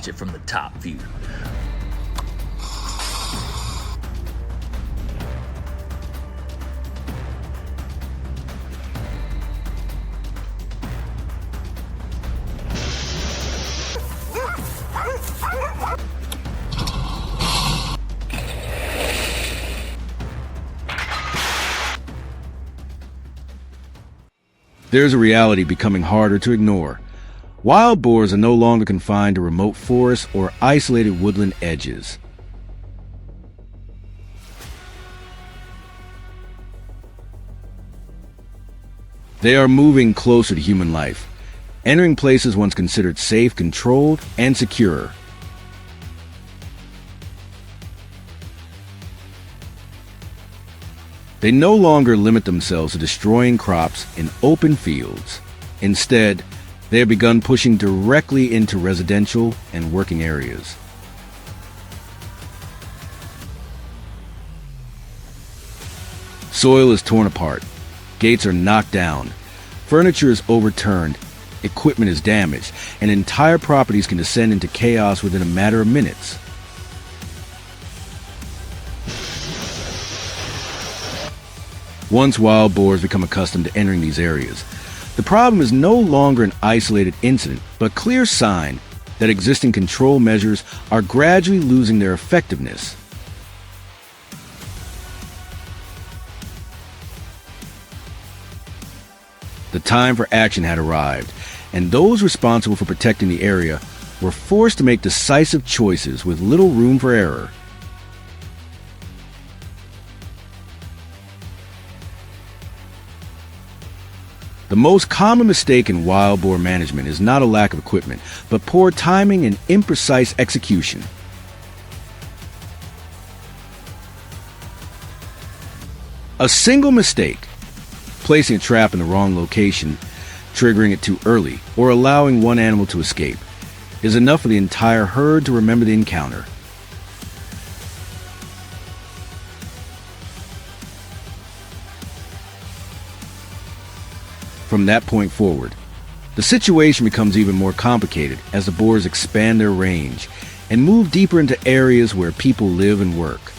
watch it from the top view. There's a reality becoming harder to ignore. Wild boars are no longer confined to remote forests or isolated woodland edges. They are moving closer to human life, entering places once considered safe, controlled, and secure. They no longer limit themselves to destroying crops in open fields. Instead, they have begun pushing directly into residential and working areas. Soil is torn apart, gates are knocked down, furniture is overturned, equipment is damaged, and entire properties can descend into chaos within a matter of minutes. Once wild boars become accustomed to entering these areas, the problem is no longer an isolated incident, but a clear sign that existing control measures are gradually losing their effectiveness. The time for action had arrived, and those responsible for protecting the area were forced to make decisive choices with little room for error. The most common mistake in wild boar management is not a lack of equipment, but poor timing and imprecise execution. A single mistake, placing a trap in the wrong location, triggering it too early, or allowing one animal to escape, is enough for the entire herd to remember the encounter. From that point forward, the situation becomes even more complicated as the boars expand their range and move deeper into areas where people live and work.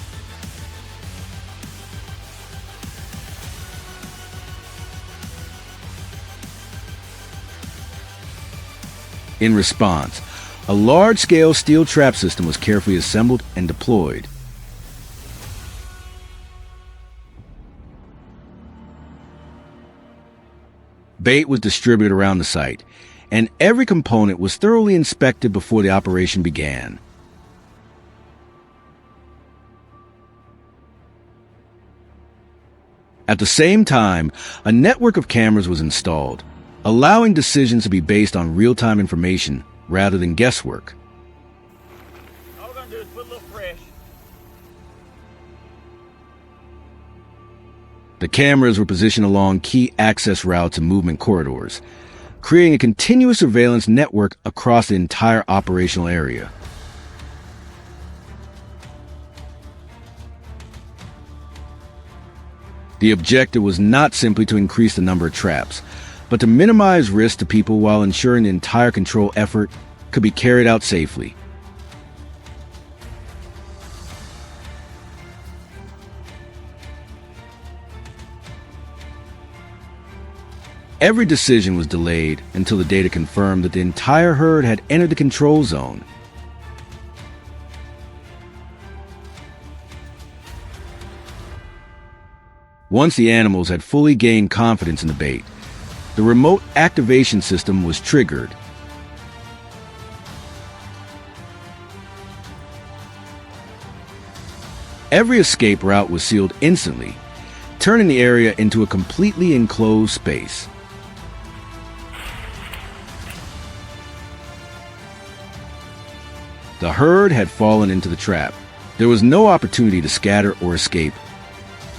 In response, a large-scale steel trap system was carefully assembled and deployed. Bait was distributed around the site, and every component was thoroughly inspected before the operation began. At the same time, a network of cameras was installed, allowing decisions to be based on real-time information rather than guesswork. All we're gonna do is put a little fresh. The cameras were positioned along key access routes and movement corridors, creating a continuous surveillance network across the entire operational area. The objective was not simply to increase the number of traps, but to minimize risk to people while ensuring the entire control effort could be carried out safely. Every decision was delayed until the data confirmed that the entire herd had entered the control zone. Once the animals had fully gained confidence in the bait, the remote activation system was triggered. Every escape route was sealed instantly, turning the area into a completely enclosed space. The herd had fallen into the trap. There was no opportunity to scatter or escape,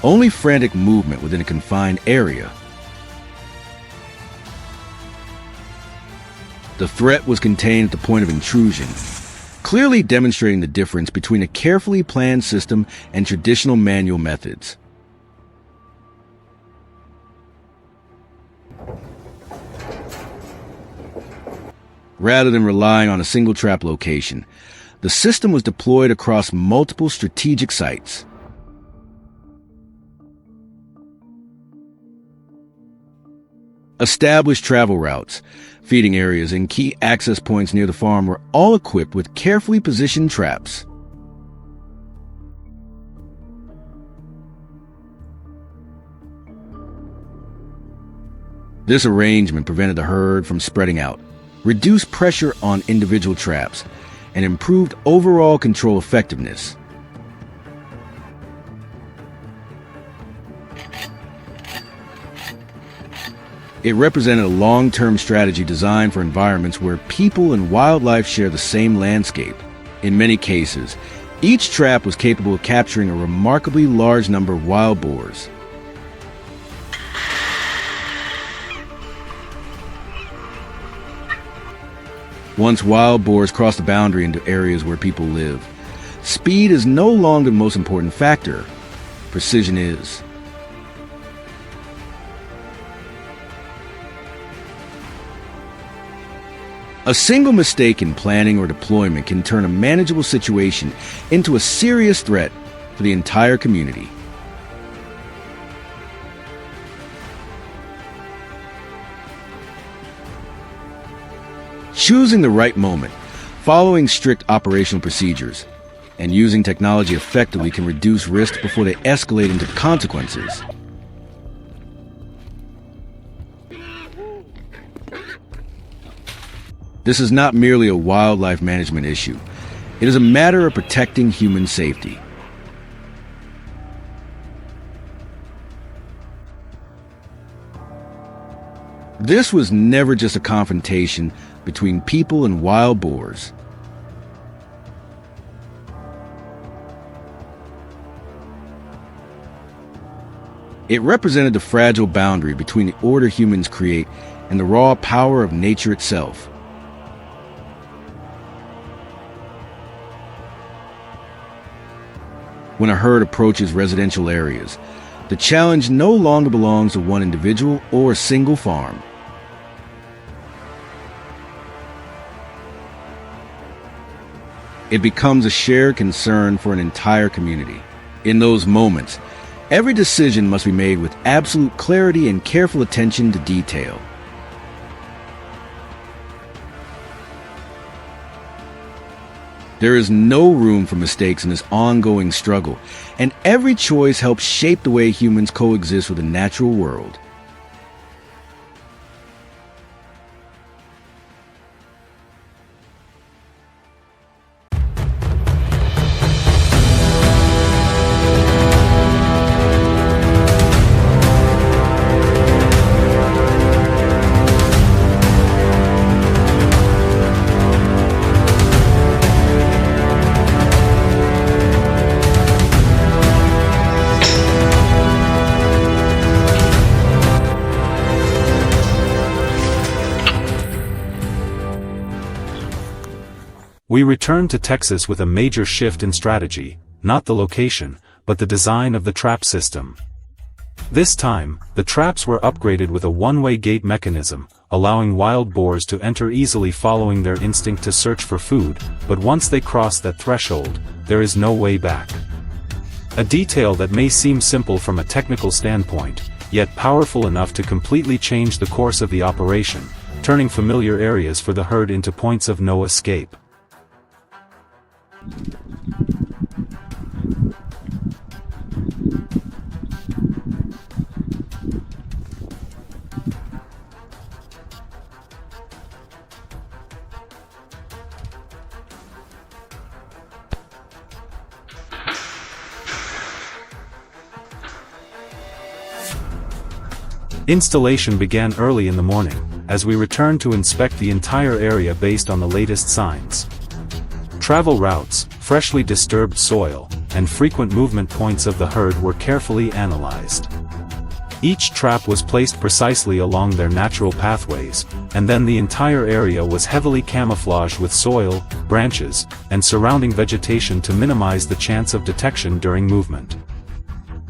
only frantic movement within a confined area. The threat was contained at the point of intrusion, clearly demonstrating the difference between a carefully planned system and traditional manual methods. Rather than relying on a single trap location, the system was deployed across multiple strategic sites. Established travel routes, feeding areas, and key access points near the farm were all equipped with carefully positioned traps. This arrangement prevented the herd from spreading out, reduced pressure on individual traps, and improved overall control effectiveness. It represented a long-term strategy designed for environments where people and wildlife share the same landscape. In many cases, each trap was capable of capturing a remarkably large number of wild boars. Once wild boars cross the boundary into areas where people live, speed is no longer the most important factor. Precision is. A single mistake in planning or deployment can turn a manageable situation into a serious threat for the entire community. Choosing the right moment, following strict operational procedures, and using technology effectively can reduce risk before they escalate into consequences. This is not merely a wildlife management issue. It is a matter of protecting human safety. This was never just a confrontation between people and wild boars. It represented the fragile boundary between the order humans create and the raw power of nature itself. When a herd approaches residential areas, the challenge no longer belongs to one individual or a single farm. It becomes a shared concern for an entire community. In those moments, every decision must be made with absolute clarity and careful attention to detail. There is no room for mistakes in this ongoing struggle, and every choice helps shape the way humans coexist with the natural world. We returned to Texas with a major shift in strategy, not the location, but the design of the trap system. This time, the traps were upgraded with a one-way gate mechanism, allowing wild boars to enter easily following their instinct to search for food, but once they cross that threshold, there is no way back. A detail that may seem simple from a technical standpoint, yet powerful enough to completely change the course of the operation, turning familiar areas for the herd into points of no escape. Installation began early in the morning, as we returned to inspect the entire area based on the latest signs. Travel routes, freshly disturbed soil, and frequent movement points of the herd were carefully analyzed. Each trap was placed precisely along their natural pathways, and then the entire area was heavily camouflaged with soil, branches, and surrounding vegetation to minimize the chance of detection during movement.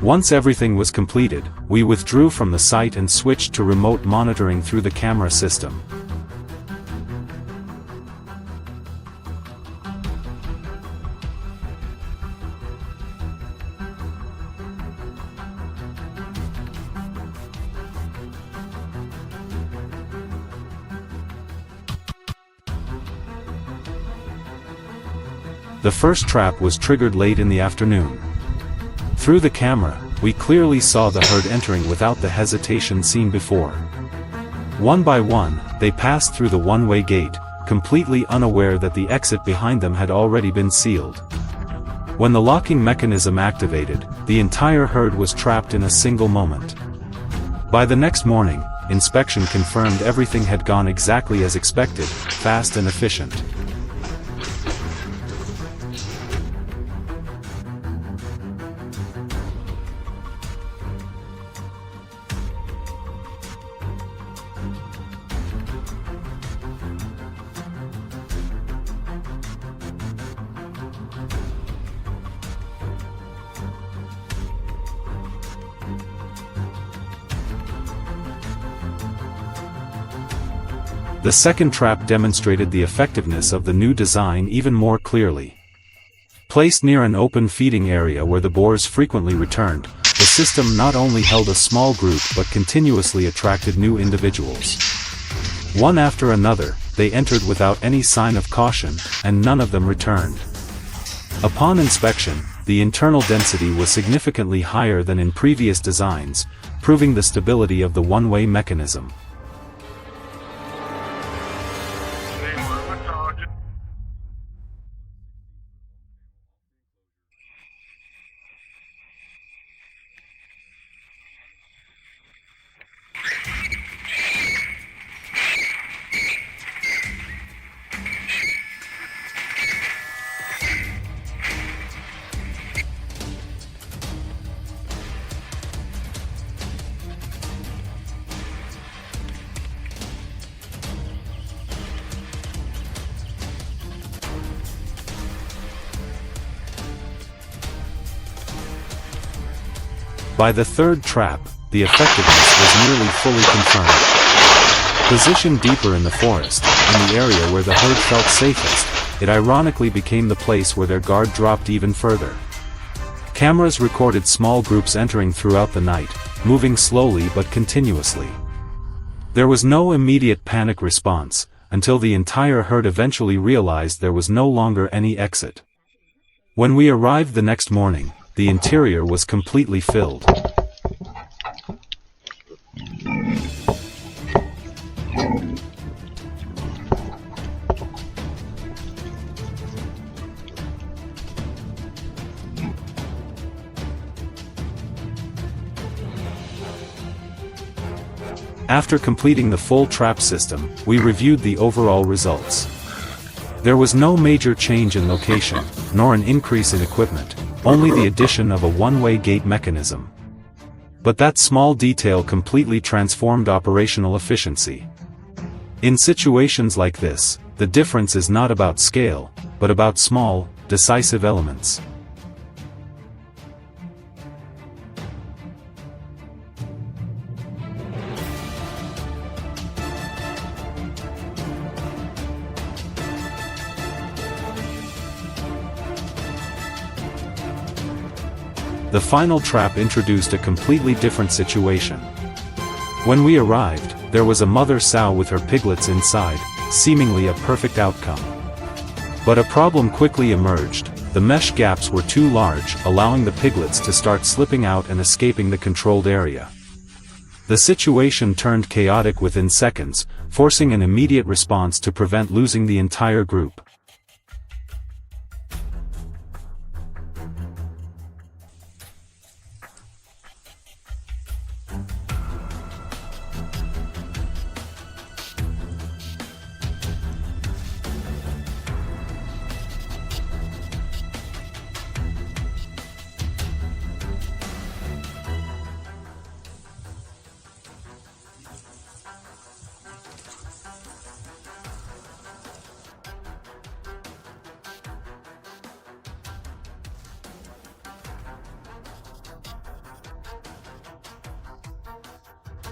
Once everything was completed, we withdrew from the site and switched to remote monitoring through the camera system. The first trap was triggered late in the afternoon. Through the camera, we clearly saw the herd entering without the hesitation seen before. One by one, they passed through the one-way gate, completely unaware that the exit behind them had already been sealed. When the locking mechanism activated, the entire herd was trapped in a single moment. By the next morning, inspection confirmed everything had gone exactly as expected, fast and efficient. The second trap demonstrated the effectiveness of the new design even more clearly. Placed near an open feeding area where the boars frequently returned, the system not only held a small group but continuously attracted new individuals. One after another, they entered without any sign of caution, and none of them returned. Upon inspection, the internal density was significantly higher than in previous designs, proving the stability of the one-way mechanism. By the third trap, the effectiveness was nearly fully confirmed. Positioned deeper in the forest, in the area where the herd felt safest, it ironically became the place where their guard dropped even further. Cameras recorded small groups entering throughout the night, moving slowly but continuously. There was no immediate panic response, until the entire herd eventually realized there was no longer any exit. When we arrived the next morning, the interior was completely filled. After completing the full trap system, we reviewed the overall results. There was no major change in location, nor an increase in equipment, only the addition of a one-way gate mechanism. But that small detail completely transformed operational efficiency. In situations like this, the difference is not about scale, but about small, decisive elements. The final trap introduced a completely different situation. When we arrived, there was a mother sow with her piglets inside, seemingly a perfect outcome. But a problem quickly emerged. The mesh gaps were too large, allowing the piglets to start slipping out and escaping the controlled area. The situation turned chaotic within seconds, forcing an immediate response to prevent losing the entire group.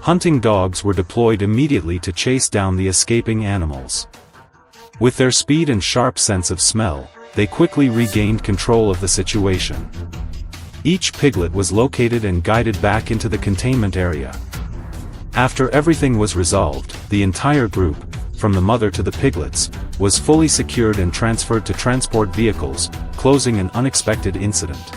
Hunting dogs were deployed immediately to chase down the escaping animals. With their speed and sharp sense of smell, they quickly regained control of the situation. Each piglet was located and guided back into the containment area. After everything was resolved, the entire group, from the mother to the piglets, was fully secured and transferred to transport vehicles, closing an unexpected incident.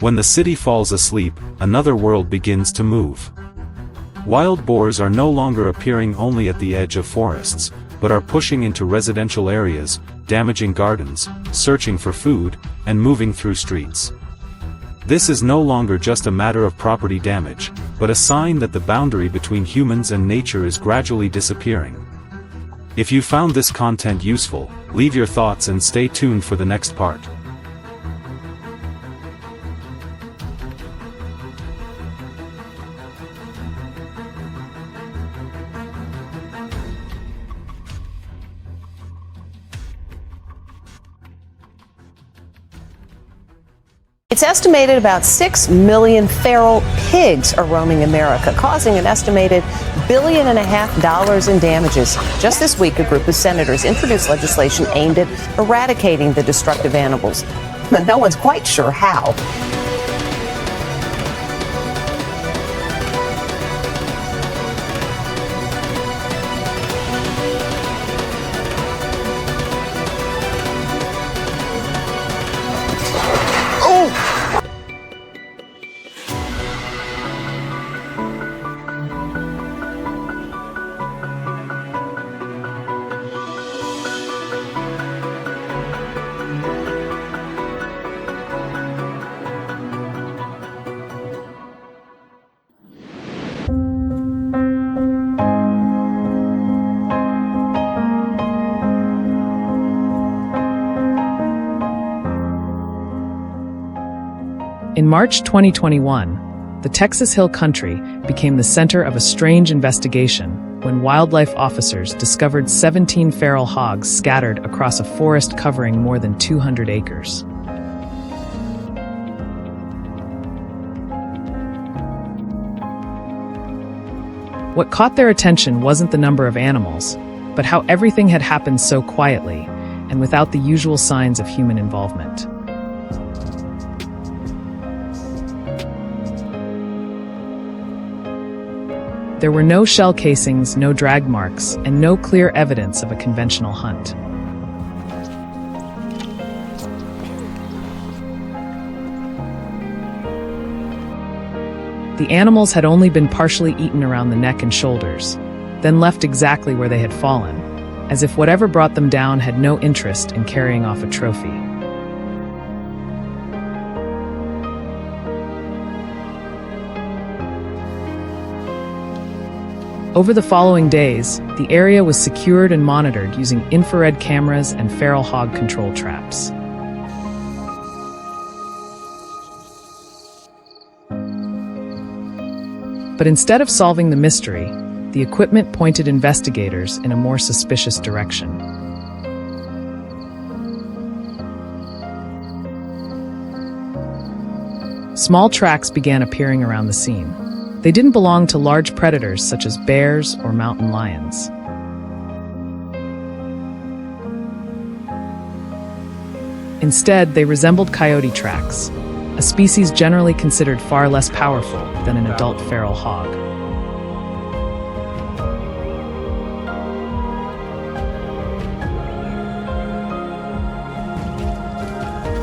When the city falls asleep, another world begins to move. Wild boars are no longer appearing only at the edge of forests, but are pushing into residential areas, damaging gardens, searching for food, and moving through streets. This is no longer just a matter of property damage, but a sign that the boundary between humans and nature is gradually disappearing. If you found this content useful, leave your thoughts and stay tuned for the next part. It's estimated about 6 million feral pigs are roaming America, causing an estimated $1.5 billion in damages. Just this week, a group of senators introduced legislation aimed at eradicating the destructive animals. But no one's quite sure how. In March 2021, the Texas Hill Country became the center of a strange investigation when wildlife officers discovered 17 feral hogs scattered across a forest covering more than 200 acres. What caught their attention wasn't the number of animals, but how everything had happened so quietly and without the usual signs of human involvement. There were no shell casings, no drag marks, and no clear evidence of a conventional hunt. The animals had only been partially eaten around the neck and shoulders, then left exactly where they had fallen, as if whatever brought them down had no interest in carrying off a trophy. Over the following days, the area was secured and monitored using infrared cameras and feral hog control traps. But instead of solving the mystery, the equipment pointed investigators in a more suspicious direction. Small tracks began appearing around the scene. They didn't belong to large predators such as bears or mountain lions. Instead, they resembled coyote tracks, a species generally considered far less powerful than an adult feral hog.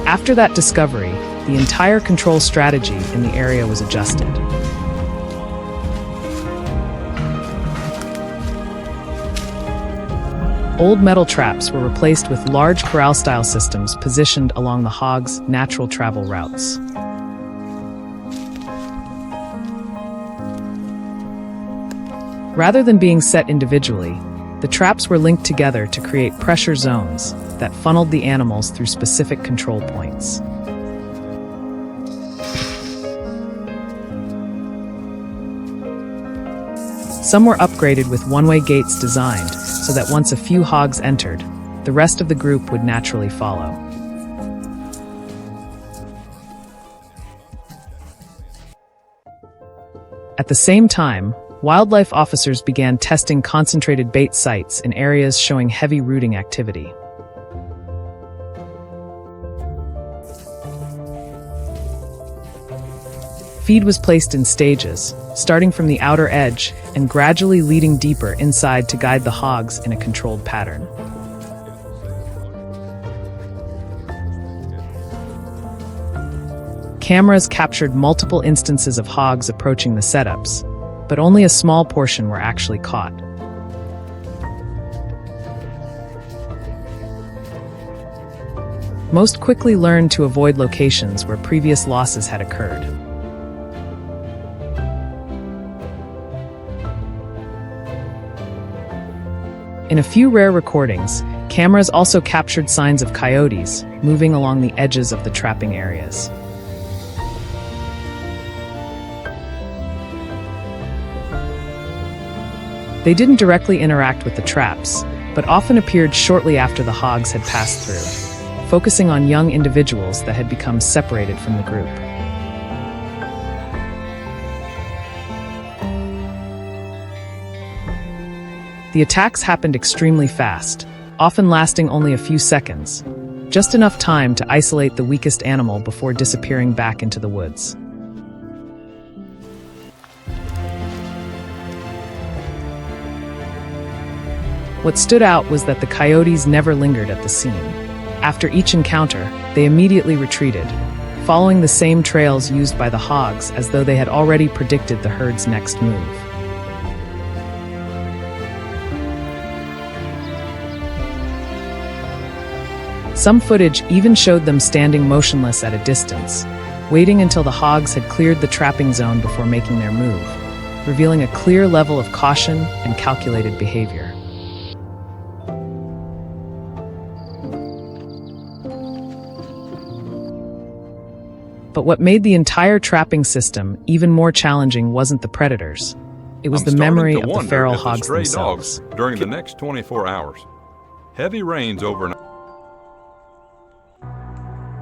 After that discovery, the entire control strategy in the area was adjusted. Old metal traps were replaced with large corral-style systems positioned along the hogs' natural travel routes. Rather than being set individually, the traps were linked together to create pressure zones that funneled the animals through specific control points. Some were upgraded with one-way gates designed so that once a few hogs entered, the rest of the group would naturally follow. At the same time, wildlife officers began testing concentrated bait sites in areas showing heavy rooting activity. feed was placed in stages, starting from the outer edge and gradually leading deeper inside to guide the hogs in a controlled pattern. Cameras captured multiple instances of hogs approaching the setups, but only a small portion were actually caught. Most quickly learned to avoid locations where previous losses had occurred. In a few rare recordings, cameras also captured signs of coyotes moving along the edges of the trapping areas. They didn't directly interact with the traps, but often appeared shortly after the hogs had passed through, focusing on young individuals that had become separated from the group. The attacks happened extremely fast, often lasting only a few seconds, just enough time to isolate the weakest animal before disappearing back into the woods. What stood out was that the coyotes never lingered at the scene. After each encounter, they immediately retreated, following the same trails used by the hogs as though they had already predicted the herd's next move. Some footage even showed them standing motionless at a distance, waiting until the hogs had cleared the trapping zone before making their move, revealing a clear level of caution and calculated behavior. But what made the entire trapping system even more challenging wasn't the predators. It was the memory of the feral hogs themselves. Dogs during the next 24 hours. Heavy rains overnight.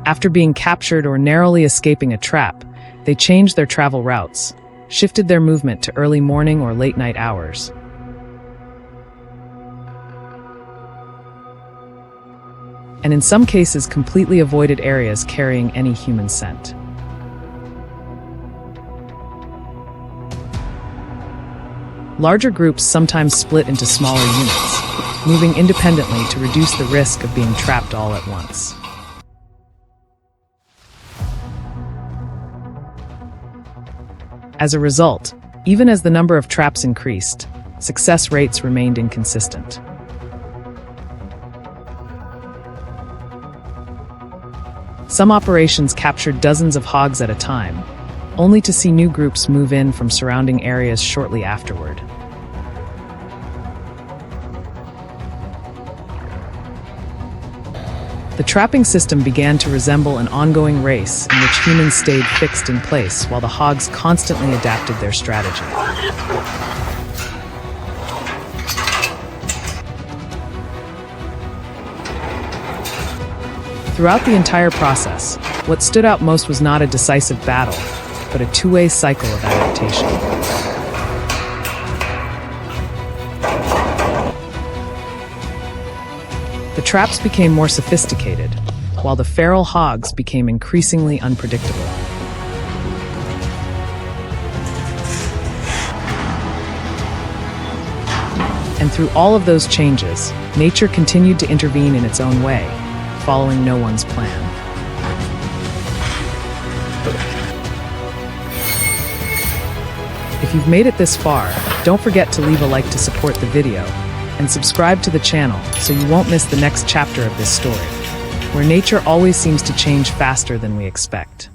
After being captured or narrowly escaping a trap, they changed their travel routes, shifted their movement to early morning or late night hours. And in some cases completely avoided areas carrying any human scent. Larger groups sometimes split into smaller units, moving independently to reduce the risk of being trapped all at once. As a result, even as the number of traps increased, success rates remained inconsistent. Some operations captured dozens of hogs at a time, only to see new groups move in from surrounding areas shortly afterward. The trapping system began to resemble an ongoing race in which humans stayed fixed in place while the hogs constantly adapted their strategy. Throughout the entire process, what stood out most was not a decisive battle, but a two-way cycle of adaptation. The traps became more sophisticated, while the feral hogs became increasingly unpredictable. And through all of those changes, nature continued to intervene in its own way, following no one's plan. If you've made it this far, don't forget to leave a like to support the video, and subscribe to the channel so you won't miss the next chapter of this story, where nature always seems to change faster than we expect.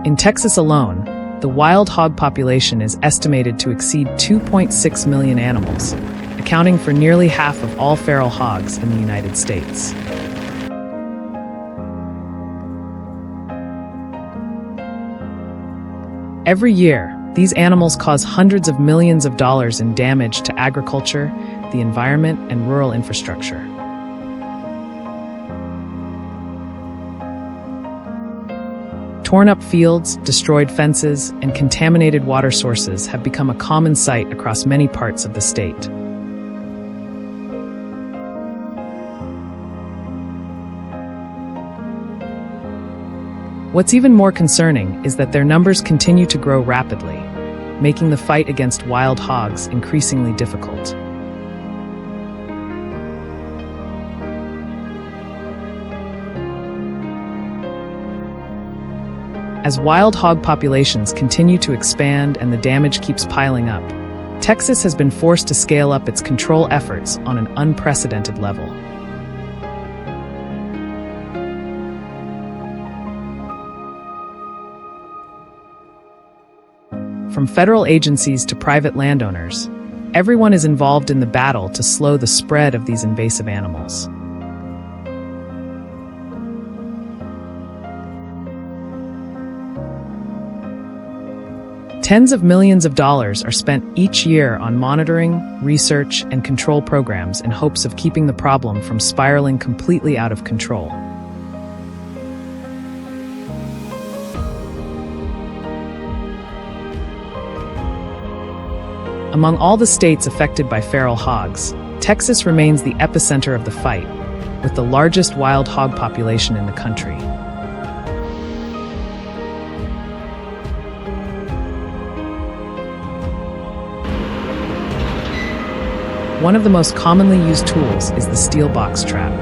In Texas alone, the wild hog population is estimated to exceed 2.6 million animals, accounting for nearly half of all feral hogs in the United States. Every year, these animals cause hundreds of millions of dollars in damage to agriculture, the environment, and rural infrastructure. Torn-up fields, destroyed fences, and contaminated water sources have become a common sight across many parts of the state. What's even more concerning is that their numbers continue to grow rapidly, making the fight against wild hogs increasingly difficult. As wild hog populations continue to expand and the damage keeps piling up, Texas has been forced to scale up its control efforts on an unprecedented level. From federal agencies to private landowners, everyone is involved in the battle to slow the spread of these invasive animals. Tens of millions of dollars are spent each year on monitoring, research, and control programs in hopes of keeping the problem from spiraling completely out of control. Among all the states affected by feral hogs, Texas remains the epicenter of the fight, with the largest wild hog population in the country. One of the most commonly used tools is the steel box trap.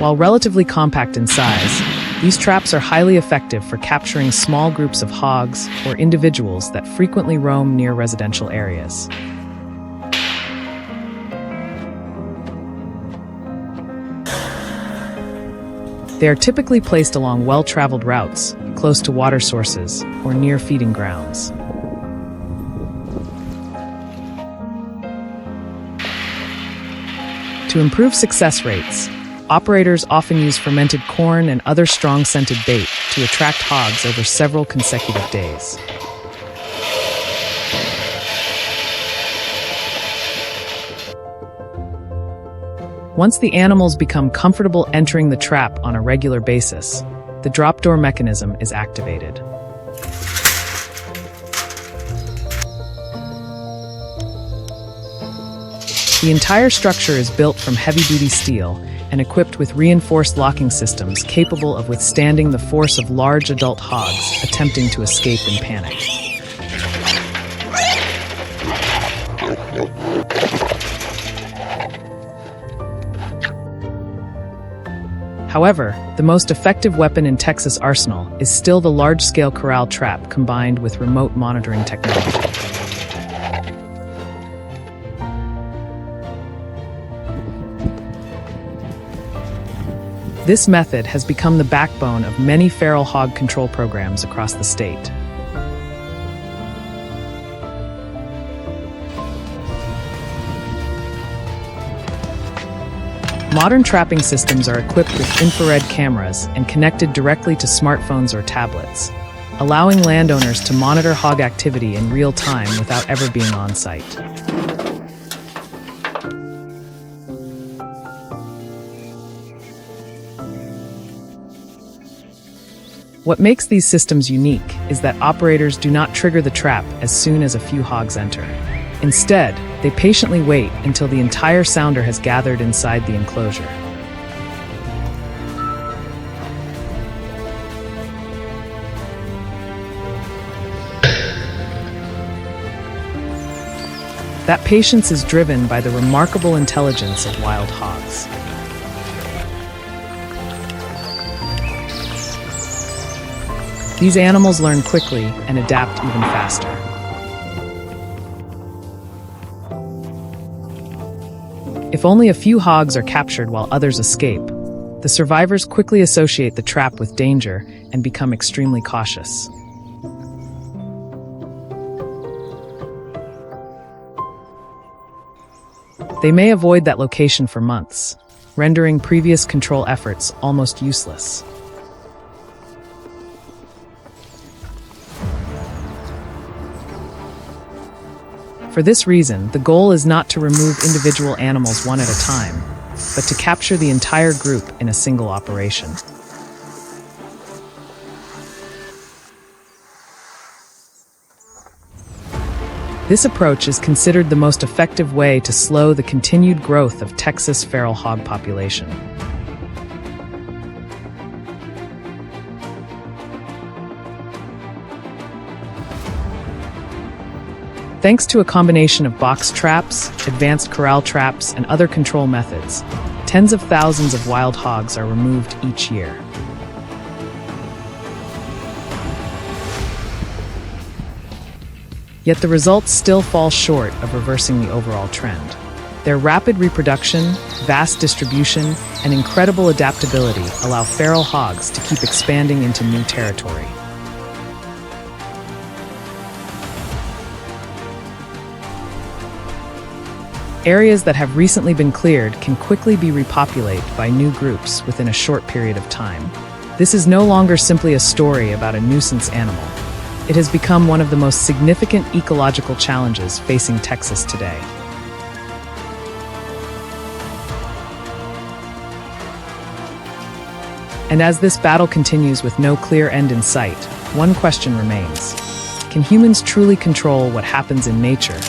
While relatively compact in size, these traps are highly effective for capturing small groups of hogs or individuals that frequently roam near residential areas. They are typically placed along well-traveled routes, close to water sources, or near feeding grounds. To improve success rates, operators often use fermented corn and other strong-scented bait to attract hogs over several consecutive days. Once the animals become comfortable entering the trap on a regular basis, the drop door mechanism is activated. The entire structure is built from heavy-duty steel and equipped with reinforced locking systems capable of withstanding the force of large adult hogs attempting to escape in panic. However, the most effective weapon in Texas' arsenal is still the large-scale corral trap combined with remote monitoring technology. This method has become the backbone of many feral hog control programs across the state. Modern trapping systems are equipped with infrared cameras and connected directly to smartphones or tablets, allowing landowners to monitor hog activity in real time without ever being on site. What makes these systems unique is that operators do not trigger the trap as soon as a few hogs enter. Instead, they patiently wait until the entire sounder has gathered inside the enclosure. That patience is driven by the remarkable intelligence of wild hogs. These animals learn quickly and adapt even faster. If only a few hogs are captured while others escape, The survivors quickly associate the trap with danger and become extremely cautious. They may avoid that location for months, rendering previous control efforts almost useless. For this reason, the goal is not to remove individual animals one at a time, but to capture the entire group in a single operation. This approach is considered the most effective way to slow the continued growth of Texas feral hog population. Thanks to a combination of box traps, advanced corral traps, and other control methods, tens of thousands of wild hogs are removed each year. Yet the results still fall short of reversing the overall trend. Their rapid reproduction, vast distribution, and incredible adaptability allow feral hogs to keep expanding into new territory. Areas that have recently been cleared can quickly be repopulated by new groups within a short period of time. This is no longer simply a story about a nuisance animal. It has become one of the most significant ecological challenges facing Texas today. And as this battle continues with no clear end in sight, one question remains. Can humans truly control what happens in nature?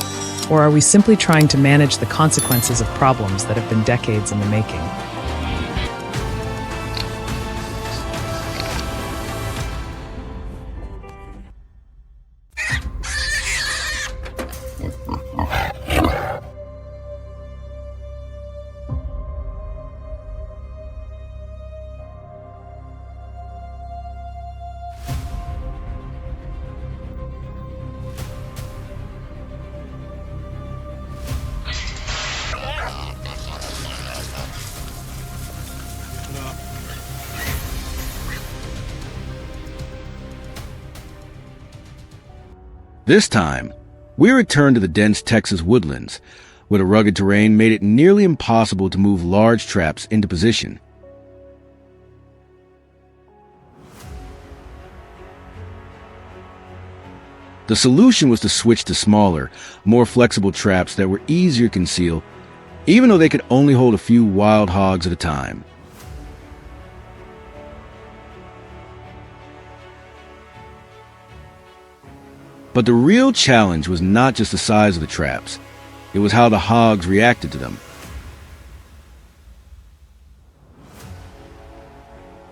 Or are we simply trying to manage the consequences of problems that have been decades in the making? This time, we returned to the dense Texas woodlands, where the rugged terrain made it nearly impossible to move large traps into position. The solution was to switch to smaller, more flexible traps that were easier to conceal, even though they could only hold a few wild hogs at a time. But the real challenge was not just the size of the traps. It was how the hogs reacted to them.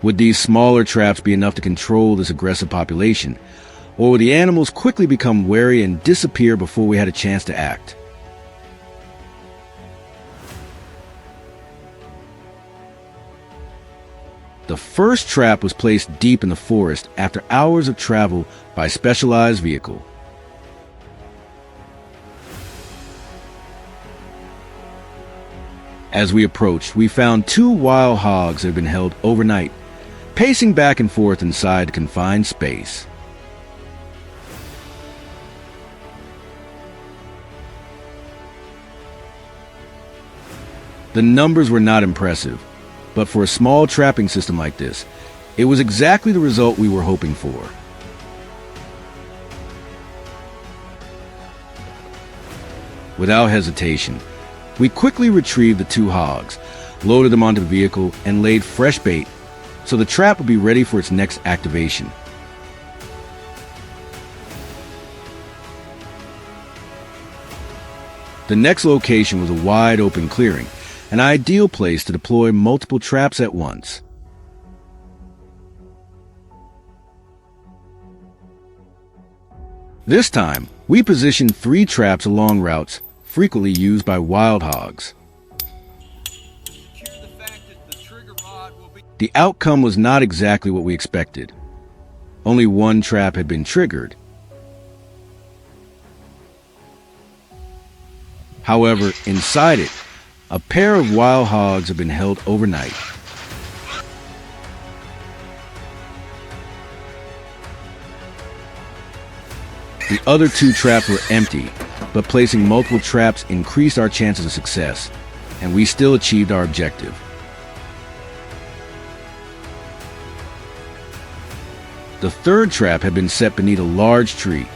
Would these smaller traps be enough to control this aggressive population? Or would the animals quickly become wary and disappear before we had a chance to act? The first trap was placed deep in the forest after hours of travel by specialized vehicle. As we approached, we found two wild hogs that had been held overnight, pacing back and forth inside the confined space. The numbers were not impressive, but for a small trapping system like this, it was exactly the result we were hoping for. Without hesitation, we quickly retrieved the two hogs, loaded them onto the vehicle, and laid fresh bait so the trap would be ready for its next activation. The next location was a wide open clearing, an ideal place to deploy multiple traps at once. This time, we positioned 3 traps along routes frequently used by wild hogs. The outcome was not exactly what we expected. Only one trap had been triggered. However, inside it, a pair of wild hogs had been held overnight. The other 2 traps were empty, but placing multiple traps increased our chances of success, and we still achieved our objective. The 3rd trap had been set beneath a large tree,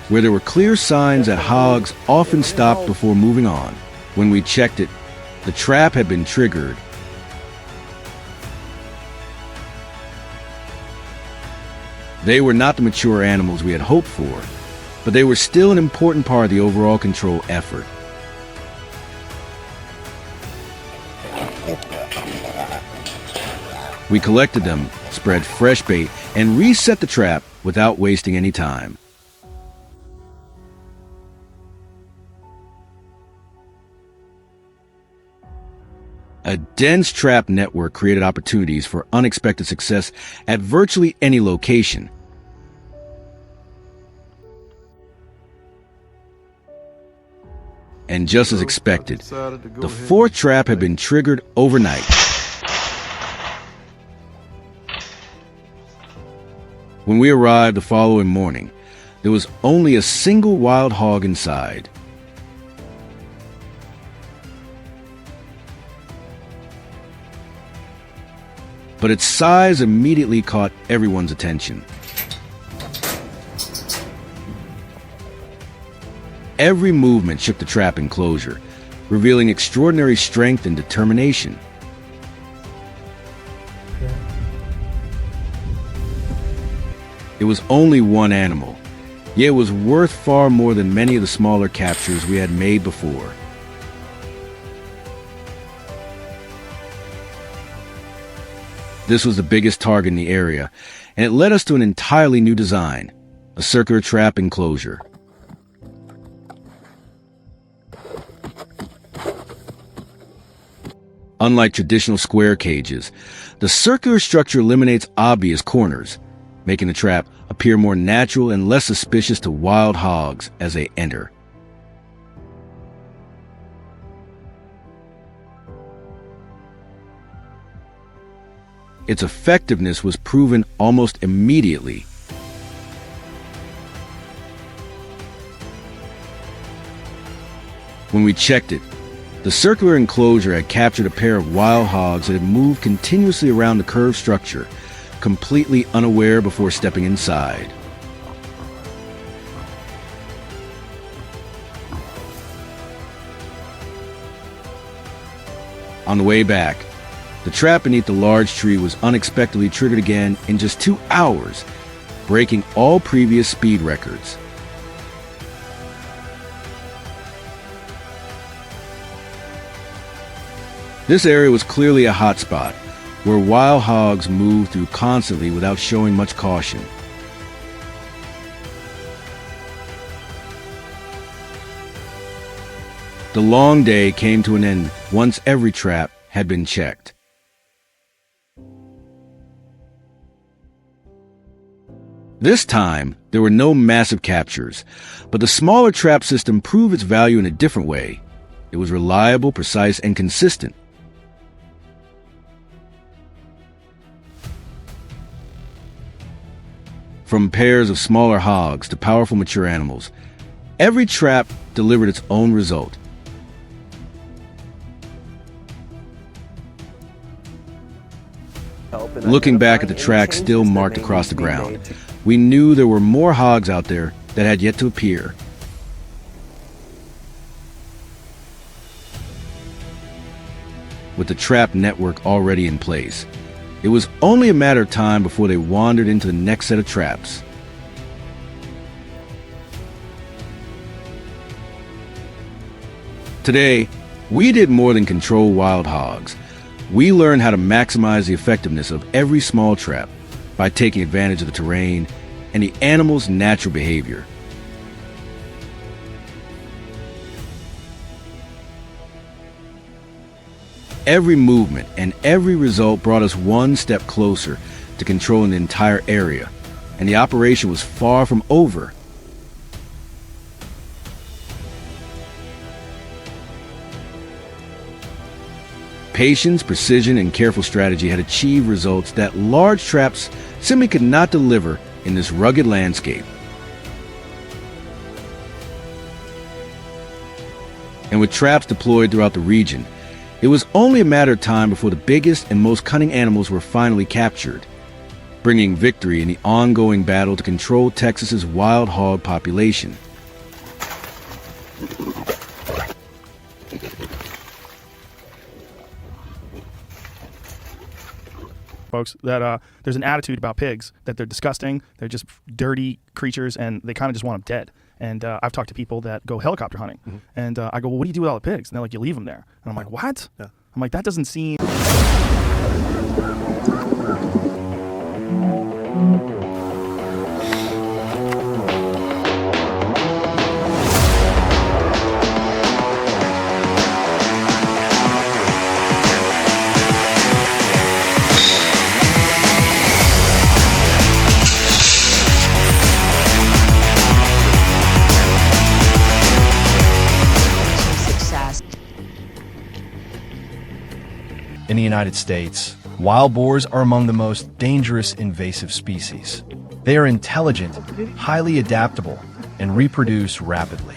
where there were clear signs that hogs often stopped before moving on. When we checked it, the trap had been triggered. They were not the mature animals we had hoped for, but they were still an important part of the overall control effort. We collected them, spread fresh bait, and reset the trap without wasting any time. A dense trap network created opportunities for unexpected success at virtually any location. And just as expected, the 4th trap had been triggered overnight. When we arrived the following morning, there was only a single wild hog inside. But its size immediately caught everyone's attention. Every movement shook the trap enclosure, revealing extraordinary strength and determination. It was only one animal, yet it was worth far more than many of the smaller captures we had made before. This was the biggest target in the area, and it led us to an entirely new design, a circular trap enclosure. Unlike traditional square cages, the circular structure eliminates obvious corners, making the trap appear more natural and less suspicious to wild hogs as they enter. Its effectiveness was proven almost immediately. When we checked it, the circular enclosure had captured a pair of wild hogs that had moved continuously around the curved structure, completely unaware before stepping inside. On the way back, the trap beneath the large tree was unexpectedly triggered again in just 2 hours, breaking all previous speed records. This area was clearly a hotspot, where wild hogs moved through constantly without showing much caution. The long day came to an end once every trap had been checked. This time, there were no massive captures, but the smaller trap system proved its value in a different way. It was reliable, precise, and consistent. From pairs of smaller hogs to powerful mature animals, every trap delivered its own result. Looking back at the tracks still marked across the ground, we knew there were more hogs out there that had yet to appear. With the trap network already in place, it was only a matter of time before they wandered into the next set of traps. Today, we did more than control wild hogs. We learned how to maximize the effectiveness of every small trap by taking advantage of the terrain and the animal's natural behavior. Every movement and every result brought us one step closer to controlling the entire area, and the operation was far from over. Patience, precision, and careful strategy had achieved results that large traps simply could not deliver in this rugged landscape. And with traps deployed throughout the region, it was only a matter of time before the biggest and most cunning animals were finally captured, bringing victory in the ongoing battle to control Texas's wild hog population. Folks, that there's an attitude about pigs that they're disgusting, they're just dirty creatures, and they kind of just want them dead. And I've talked to people that go helicopter hunting, and I go, well, what do you do with all the pigs? And they're like, you leave them there. And I'm like, what? Yeah. I'm like, that doesn't seem... In the United States, wild boars are among the most dangerous invasive species. They are intelligent, highly adaptable, and reproduce rapidly.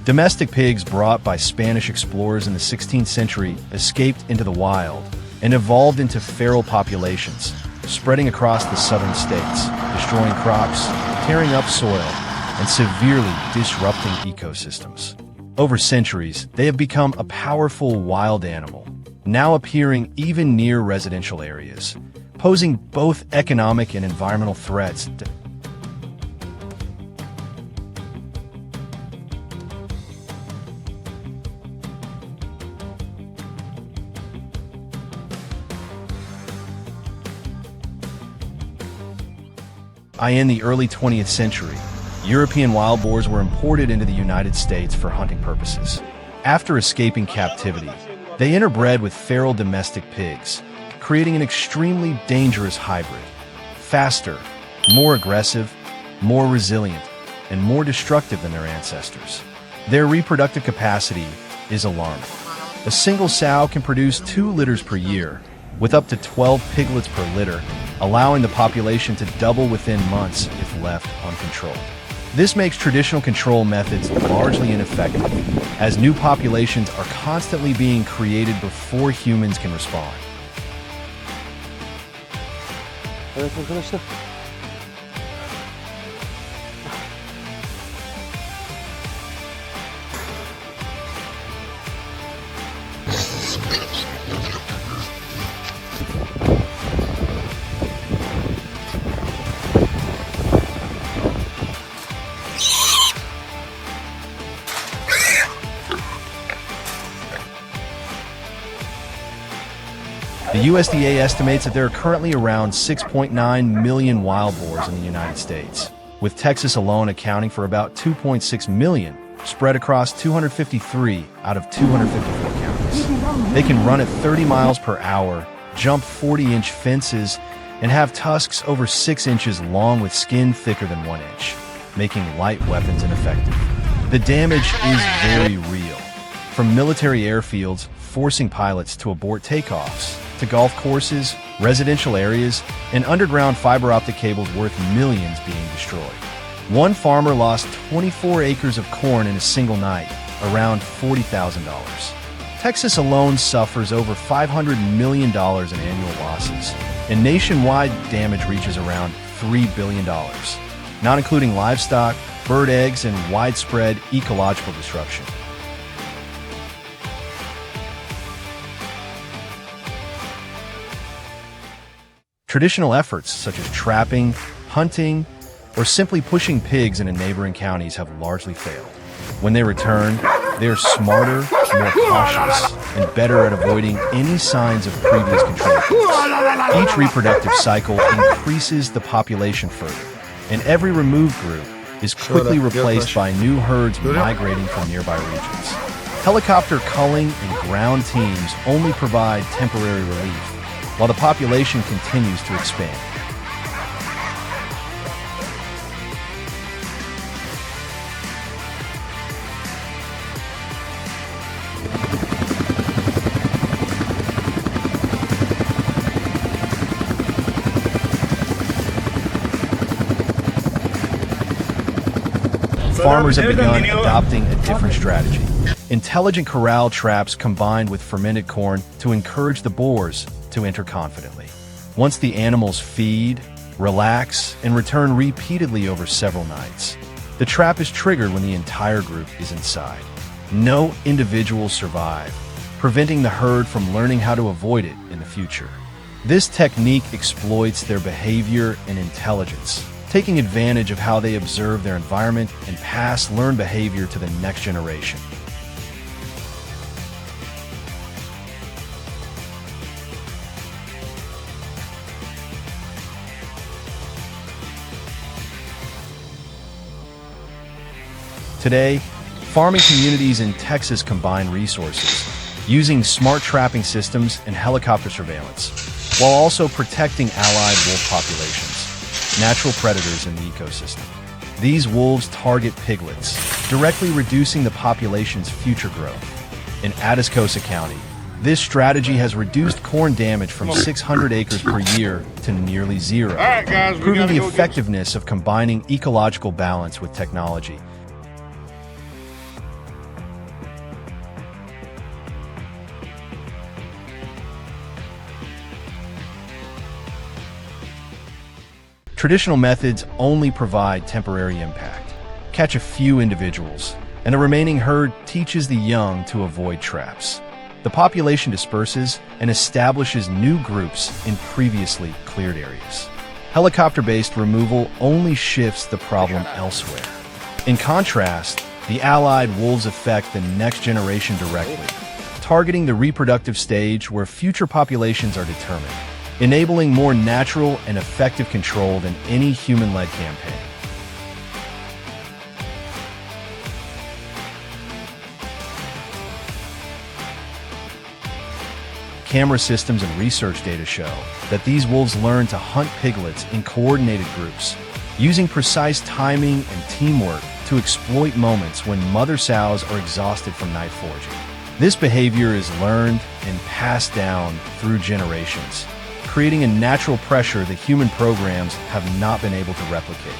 Domestic pigs brought by Spanish explorers in the 16th century escaped into the wild and evolved into feral populations, spreading across the southern states, destroying crops, tearing up soil, and severely disrupting ecosystems. Over centuries, they have become a powerful wild animal, now appearing even near residential areas, posing both economic and environmental threats. In the early 20th century, European wild boars were imported into the United States for hunting purposes. After escaping captivity, they interbred with feral domestic pigs, creating an extremely dangerous hybrid. Faster, more aggressive, more resilient, and more destructive than their ancestors. Their reproductive capacity is alarming. A single sow can produce 2 litters per year, with up to 12 piglets per litter, allowing the population to double within months if left uncontrolled. This makes traditional control methods largely ineffective, as new populations are constantly being created before humans can respond. The USDA estimates that there are currently around 6.9 million wild boars in the United States, with Texas alone accounting for about 2.6 million, spread across 253 out of 254 counties. They can run at 30 miles per hour, jump 40-inch fences, and have tusks over 6 inches long with skin thicker than 1 inch, making light weapons ineffective. The damage is very real, from military airfields forcing pilots to abort takeoffs, to golf courses, residential areas, and underground fiber optic cables worth millions being destroyed. One farmer lost 24 acres of corn in a single night, around $40,000. Texas alone suffers over $500 million in annual losses, and nationwide damage reaches around $3 billion, not including livestock, bird eggs, and widespread ecological disruption. Traditional efforts such as trapping, hunting, or simply pushing pigs into neighboring counties have largely failed. When they return, they are smarter, more cautious, and better at avoiding any signs of previous control groups. Each reproductive cycle increases the population further, and every removed group is quickly replaced by new herds migrating from nearby regions. Helicopter culling and ground teams only provide temporary relief, while the population continues to expand. farmers have begun adopting a different strategy. Intelligent corral traps combined with fermented corn to encourage the boars to enter confidently. Once the animals feed, relax, and return repeatedly over several nights, the trap is triggered when the entire group is inside. No individuals survive, preventing the herd from learning how to avoid it in the future. This technique exploits their behavior and intelligence, taking advantage of how they observe their environment and pass learned behavior to the next generation. Today, farming communities in Texas combine resources, using smart trapping systems and helicopter surveillance, while also protecting allied wolf populations, natural predators in the ecosystem. These wolves target piglets, directly reducing the population's future growth. In Atascosa County, this strategy has reduced corn damage from 600 acres per year to nearly zero, proving the effectiveness of combining ecological balance with technology. Traditional methods only provide temporary impact, catch a few individuals, and the remaining herd teaches the young to avoid traps. The population disperses and establishes new groups in previously cleared areas. Helicopter-based removal only shifts the problem elsewhere. In contrast, the allied wolves affect the next generation directly, targeting the reproductive stage where future populations are determined, enabling more natural and effective control than any human-led campaign. Camera systems and research data show that these wolves learn to hunt piglets in coordinated groups, using precise timing and teamwork to exploit moments when mother sows are exhausted from night foraging. This behavior is learned and passed down through generations, creating a natural pressure that human programs have not been able to replicate.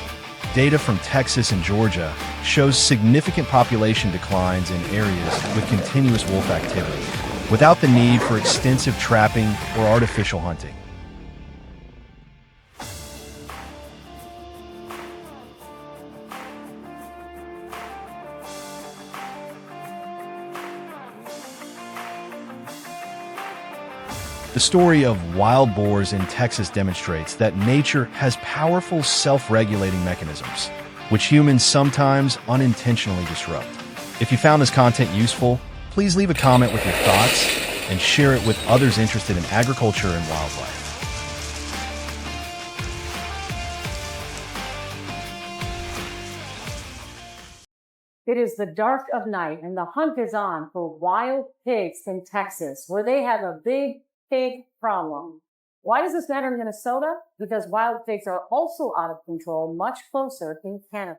Data from Texas and Georgia shows significant population declines in areas with continuous wolf activity, without the need for extensive trapping or artificial hunting. The story of wild boars in Texas demonstrates that nature has powerful self-regulating mechanisms, which humans sometimes unintentionally disrupt. If you found this content useful, please leave a comment with your thoughts and share it with others interested in agriculture and wildlife. It is the dark of night and the hunt is on for wild pigs in Texas, where they have a big pig problem. Why does this matter in Minnesota? Because wild pigs are also out of control, much closer in Canada.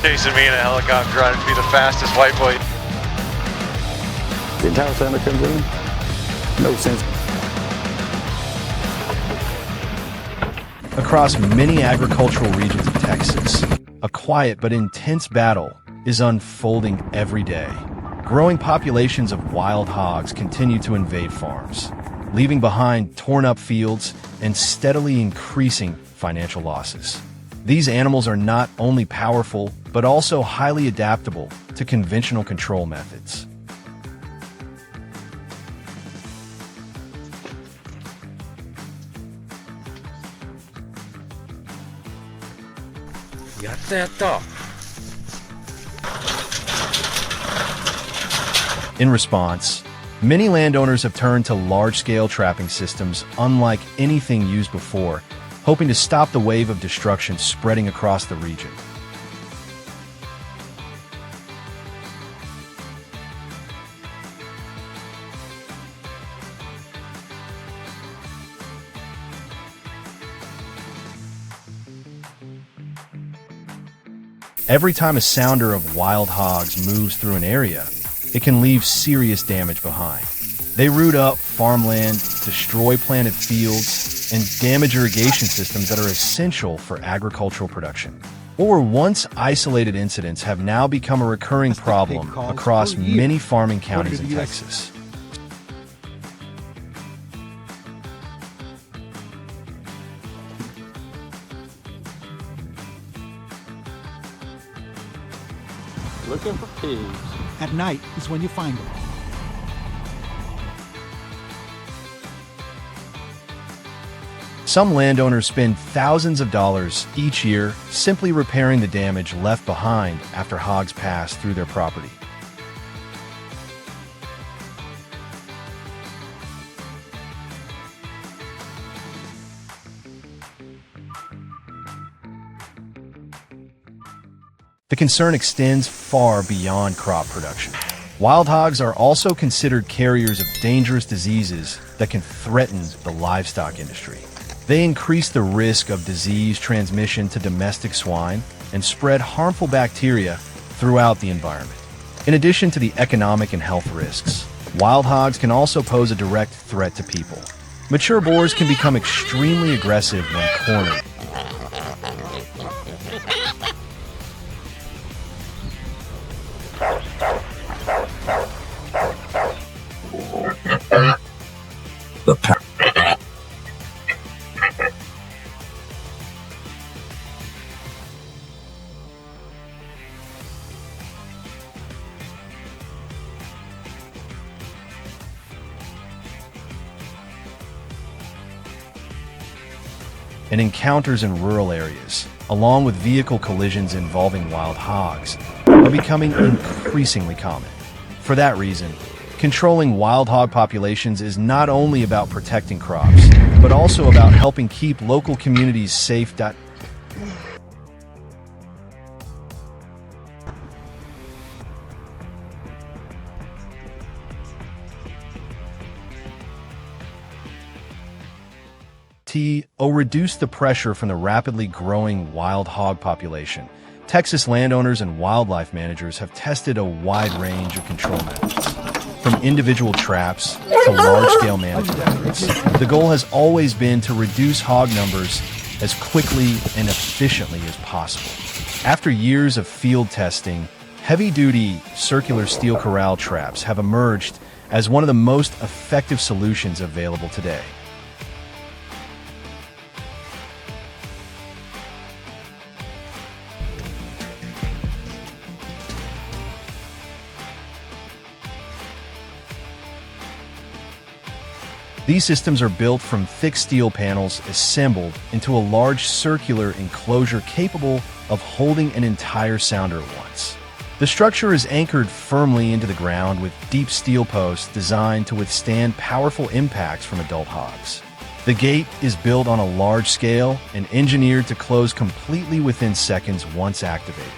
Chasing me in a helicopter, trying to be the fastest white boy. The entire family comes in? No sense. Across many agricultural regions of Texas, a quiet but intense battle is unfolding every day. Growing populations of wild hogs continue to invade farms, leaving behind torn-up fields and steadily increasing financial losses. These animals are not only powerful, but also highly adaptable to conventional control methods. In response, many landowners have turned to large-scale trapping systems unlike anything used before, hoping to stop the wave of destruction spreading across the region. Every time a sounder of wild hogs moves through an area, it can leave serious damage behind. They root up farmland, destroy planted fields, and damage irrigation systems that are essential for agricultural production. What were once isolated incidents have now become a recurring problem across many farming counties in Texas. Looking for pigs. At night is when you find them. Some landowners spend thousands of dollars each year simply repairing the damage left behind after hogs pass through their property. The concern extends far beyond crop production. Wild hogs are also considered carriers of dangerous diseases that can threaten the livestock industry. They increase the risk of disease transmission to domestic swine and spread harmful bacteria throughout the environment. In addition to the economic and health risks, wild hogs can also pose a direct threat to people. Mature boars can become extremely aggressive when cornered. And encounters in rural areas, along with vehicle collisions involving wild hogs, are becoming increasingly common. For that reason, controlling wild hog populations is not only about protecting crops, but also about helping keep local communities safe. Reduce the pressure from the rapidly growing wild hog population. Texas landowners and wildlife managers have tested a wide range of control methods, from individual traps to large-scale management efforts. The goal has always been to reduce hog numbers as quickly and efficiently as possible. After years of field testing, heavy-duty circular steel corral traps have emerged as one of the most effective solutions available today. These systems are built from thick steel panels assembled into a large circular enclosure capable of holding an entire sounder at once. The structure is anchored firmly into the ground with deep steel posts designed to withstand powerful impacts from adult hogs. The gate is built on a large scale and engineered to close completely within seconds once activated.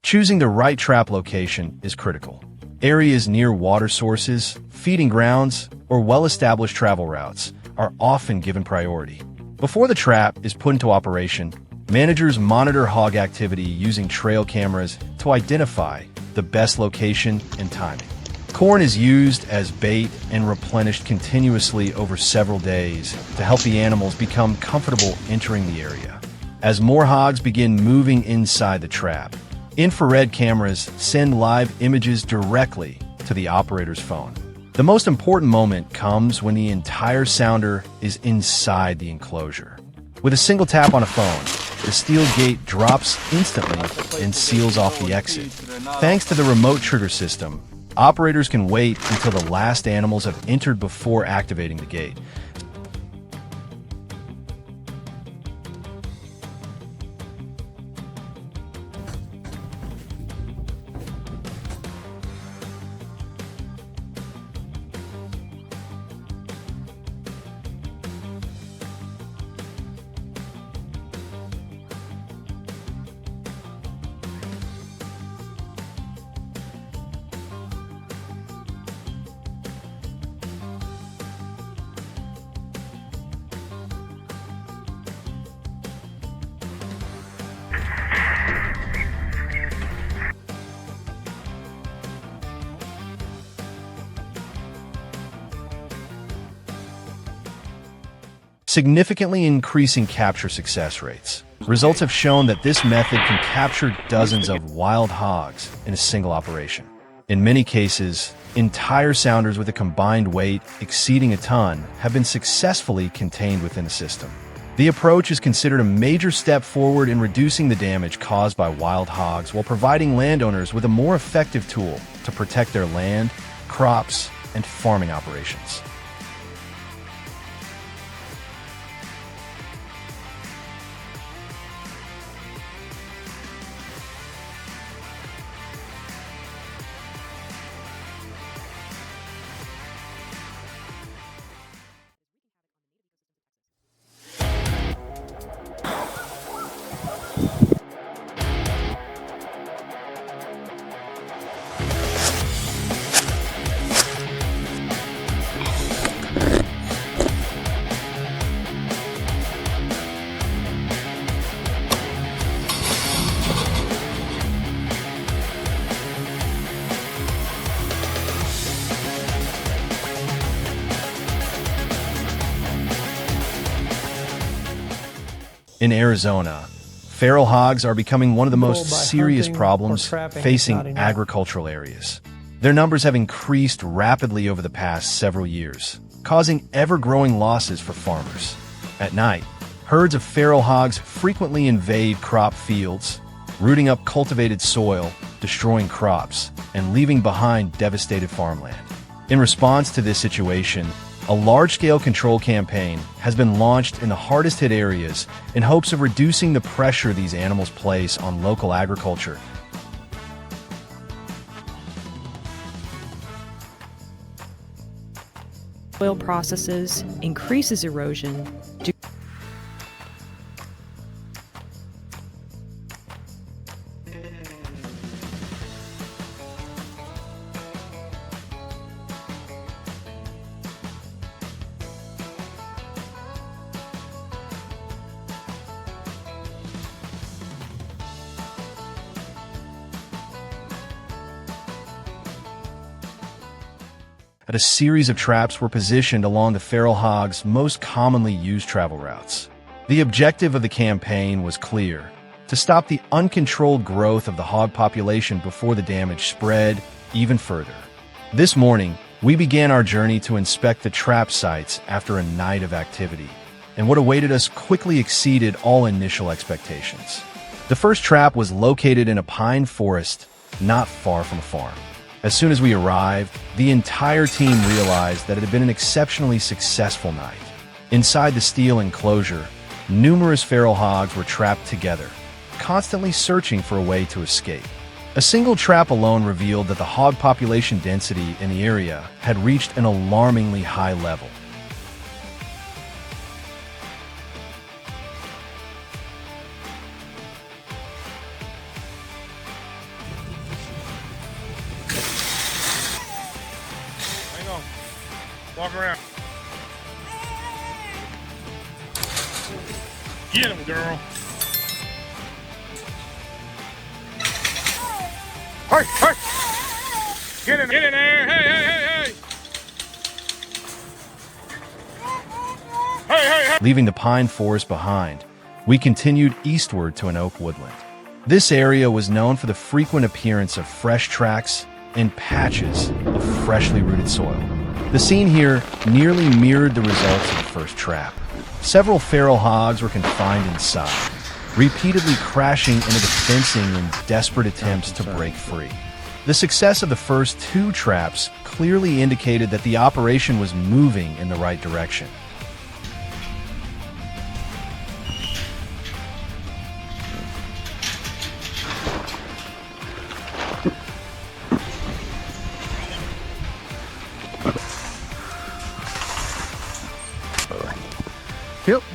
Choosing the right trap location is critical. Areas near water sources, feeding grounds, or well-established travel routes are often given priority. Before the trap is put into operation, managers monitor hog activity using trail cameras to identify the best location and timing. Corn is used as bait and replenished continuously over several days to help the animals become comfortable entering the area. As more hogs begin moving inside the trap, infrared cameras send live images directly to the operator's phone. The most important moment comes when the entire sounder is inside the enclosure. With a single tap on a phone, the steel gate drops instantly and seals off the exit. Thanks to the remote trigger system, operators can wait until the last animals have entered before activating the gate. significantly increasing capture success rates. Results have shown that this method can capture dozens of wild hogs in a single operation. In many cases, entire sounders with a combined weight exceeding a ton have been successfully contained within the system. The approach is considered a major step forward in reducing the damage caused by wild hogs while providing landowners with a more effective tool to protect their land, crops, and farming operations. In Arizona, feral hogs are becoming one of the most serious problems facing agricultural areas. Their numbers have increased rapidly over the past several years, causing ever-growing losses for farmers. At night, herds of feral hogs frequently invade crop fields, rooting up cultivated soil, destroying crops, and leaving behind devastated farmland. In response to this situation, a large-scale control campaign has been launched in the hardest-hit areas in hopes of reducing the pressure these animals place on local agriculture. Soil processes, increases erosion. A series of traps were positioned along the feral hog's most commonly used travel routes. The objective of the campaign was clear: to stop the uncontrolled growth of the hog population before the damage spread even further. This morning, we began our journey to inspect the trap sites after a night of activity, and what awaited us quickly exceeded all initial expectations. The first trap was located in a pine forest not far from a farm. As soon as we arrived, the entire team realized that it had been an exceptionally successful night. Inside the steel enclosure, numerous feral hogs were trapped together, constantly searching for a way to escape. A single trap alone revealed that the hog population density in the area had reached an alarmingly high level. Walk around. Get him, girl. Hey, hey. Get in there. Hey, hey, hey, hey. Hey, hey, hey. Leaving the pine forest behind, we continued eastward to an oak woodland. This area was known for the frequent appearance of fresh tracks and patches of freshly rooted soil. The scene here nearly mirrored the results of the first trap. Several feral hogs were confined inside, repeatedly crashing into the fencing in desperate attempts to break free. The success of the first two traps clearly indicated that the operation was moving in the right direction.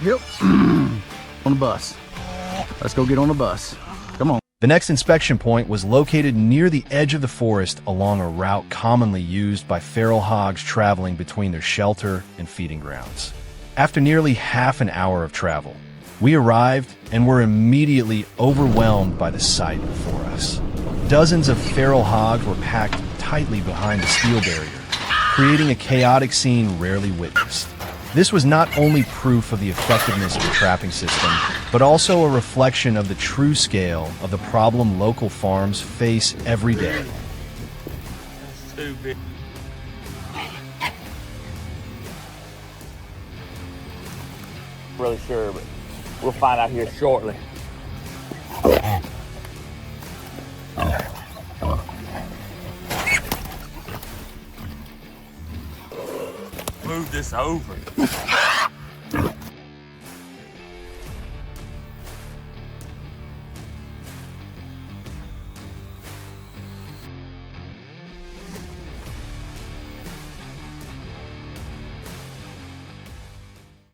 Yep. On the bus. Let's go get on the bus. Come on. The next inspection point was located near the edge of the forest along a route commonly used by feral hogs traveling between their shelter and feeding grounds. After nearly half an hour of travel, we arrived and were immediately overwhelmed by the sight before us. Dozens of feral hogs were packed tightly behind the steel barrier, creating a chaotic scene rarely witnessed. This was not only proof of the effectiveness of the trapping system, but also a reflection of the true scale of the problem local farms face every day. That's too big. Really sure, but we'll find out here shortly. Move this over.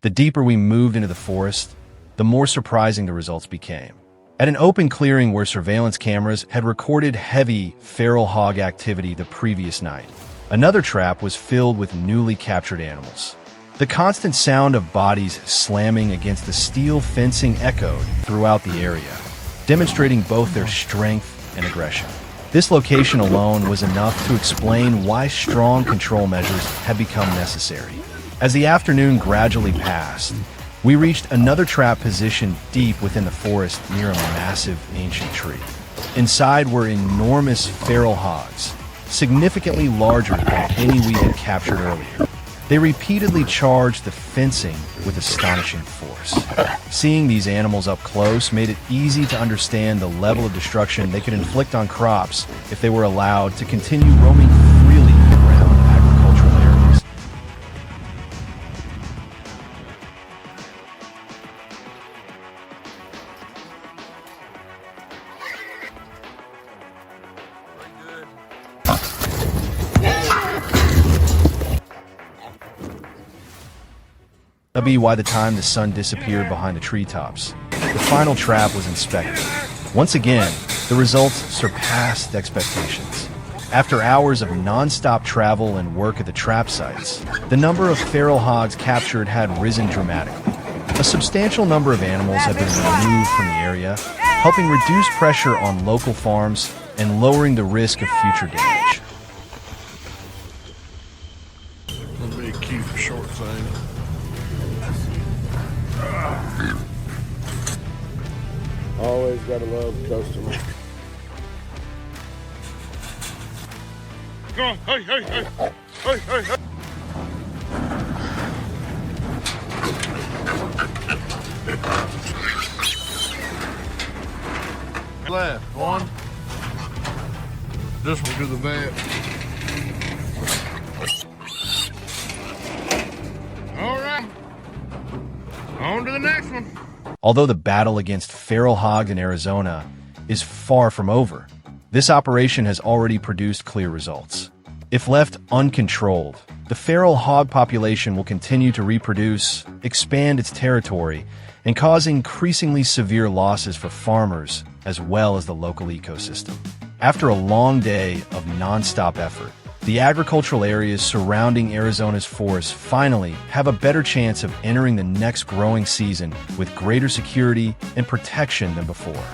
The deeper we moved into the forest, the more surprising the results became. At an open clearing where surveillance cameras had recorded heavy feral hog activity the previous night, another trap was filled with newly captured animals. The constant sound of bodies slamming against the steel fencing echoed throughout the area, demonstrating both their strength and aggression. This location alone was enough to explain why strong control measures had become necessary. As the afternoon gradually passed, we reached another trap positioned deep within the forest near a massive ancient tree. Inside were enormous feral hogs, significantly larger than any we had captured earlier. They repeatedly charged the fencing with astonishing force. Seeing these animals up close made it easy to understand the level of destruction they could inflict on crops if they were allowed to continue roaming freely around agricultural areas. That'd be why the time the sun disappeared behind the treetops, the final trap was inspected. Once again, the results surpassed expectations. After hours of non-stop travel and work at the trap sites, the number of feral hogs captured had risen dramatically. A substantial number of animals have been removed from the area, helping reduce pressure on local farms and lowering the risk of future damage. That'd be a cute short thing. Always gotta love the customer. Come on, hey, hey, hey, hey, hey, hey. Left, one. This one to the vet. All right, on to the next one. Although the battle against feral hogs in Arizona is far from over, this operation has already produced clear results. If left uncontrolled, the feral hog population will continue to reproduce, expand its territory, and cause increasingly severe losses for farmers as well as the local ecosystem. After a long day of non-stop effort, the agricultural areas surrounding Arizona's forests finally have a better chance of entering the next growing season with greater security and protection than before.